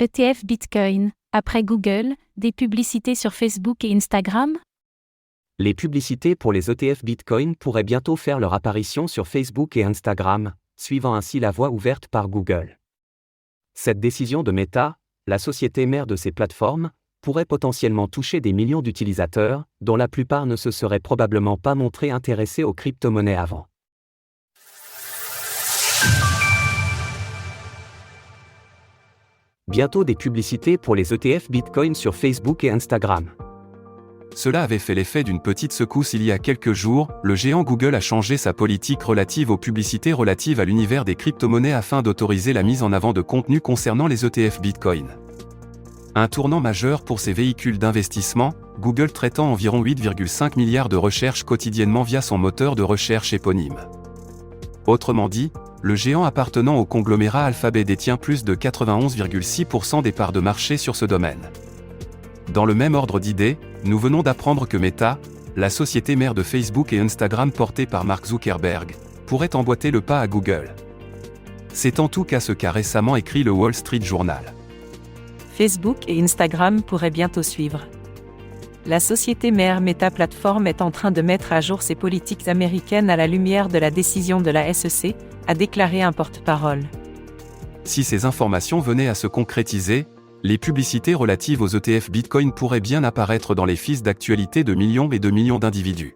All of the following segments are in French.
ETF Bitcoin, après Google, des publicités sur Facebook et Instagram? Les publicités pour les ETF Bitcoin pourraient bientôt faire leur apparition sur Facebook et Instagram, suivant ainsi la voie ouverte par Google. Cette décision de Meta, la société mère de ces plateformes, pourrait potentiellement toucher des millions d'utilisateurs, dont la plupart ne se seraient probablement pas montrés intéressés aux crypto-monnaies avant. Bientôt des publicités pour les ETF Bitcoin sur Facebook et Instagram. Cela avait fait l'effet d'une petite secousse il y a quelques jours. Le géant Google a changé sa politique relative aux publicités relatives à l'univers des crypto-monnaies afin d'autoriser la mise en avant de contenus concernant les ETF Bitcoin. Un tournant majeur pour ces véhicules d'investissement, Google traitant environ 8,5 milliards de recherches quotidiennement via son moteur de recherche éponyme. Autrement dit, le géant appartenant au conglomérat Alphabet détient plus de 91,6% des parts de marché sur ce domaine. Dans le même ordre d'idées, nous venons d'apprendre que Meta, la société mère de Facebook et Instagram portée par Mark Zuckerberg, pourrait emboîter le pas à Google. C'est en tout cas ce qu'a récemment écrit le Wall Street Journal. Facebook et Instagram pourraient bientôt suivre. La société mère Meta Platforms est en train de mettre à jour ses politiques américaines à la lumière de la décision de la SEC, a déclaré un porte-parole. Si ces informations venaient à se concrétiser, les publicités relatives aux ETF Bitcoin pourraient bien apparaître dans les feeds d'actualité de millions et de millions d'individus.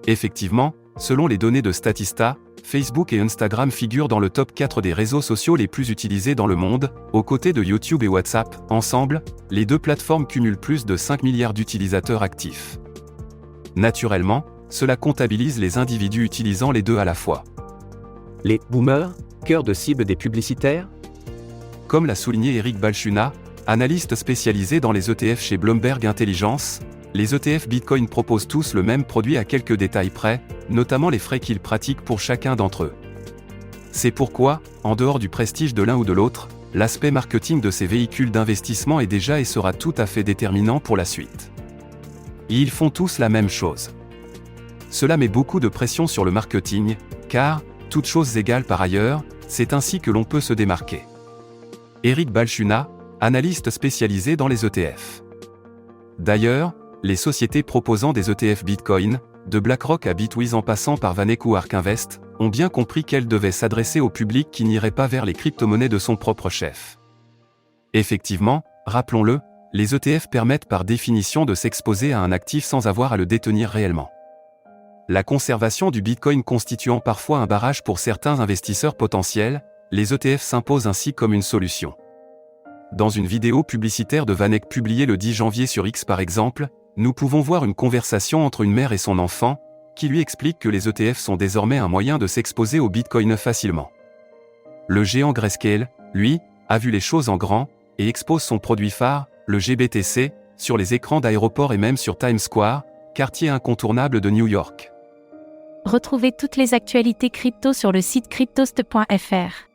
Effectivement, selon les données de Statista, Facebook et Instagram figurent dans le top 4 des réseaux sociaux les plus utilisés dans le monde, aux côtés de YouTube et WhatsApp. Ensemble, les deux plateformes cumulent plus de 5 milliards d'utilisateurs actifs. Naturellement, cela comptabilise les individus utilisant les deux à la fois. Les « boomers », cœur de cible des publicitaires? Comme l'a souligné Eric Balchunas, analyste spécialisé dans les ETF chez Bloomberg Intelligence, les ETF Bitcoin proposent tous le même produit à quelques détails près, notamment les frais qu'ils pratiquent pour chacun d'entre eux. C'est pourquoi, en dehors du prestige de l'un ou de l'autre, l'aspect marketing de ces véhicules d'investissement est déjà et sera tout à fait déterminant pour la suite. Et ils font tous la même chose. Cela met beaucoup de pression sur le marketing, car, toutes choses égales par ailleurs, c'est ainsi que l'on peut se démarquer. Eric Balchunas, analyste spécialisé dans les ETF. D'ailleurs, les sociétés proposant des ETF Bitcoin, de BlackRock à Bitwiz en passant par Vanek ou Ark Invest, ont bien compris qu'elles devaient s'adresser au public qui n'irait pas vers les crypto-monnaies de son propre chef. Effectivement, rappelons-le, les ETF permettent par définition de s'exposer à un actif sans avoir à le détenir réellement. La conservation du Bitcoin constituant parfois un barrage pour certains investisseurs potentiels, les ETF s'imposent ainsi comme une solution. Dans une vidéo publicitaire de Vanek publiée le 10 janvier sur X par exemple, nous pouvons voir une conversation entre une mère et son enfant, qui lui explique que les ETF sont désormais un moyen de s'exposer au Bitcoin facilement. Le géant Grayscale, lui, a vu les choses en grand, et expose son produit phare, le GBTC, sur les écrans d'aéroports et même sur Times Square, quartier incontournable de New York. Retrouvez toutes les actualités crypto sur le site cryptost.fr.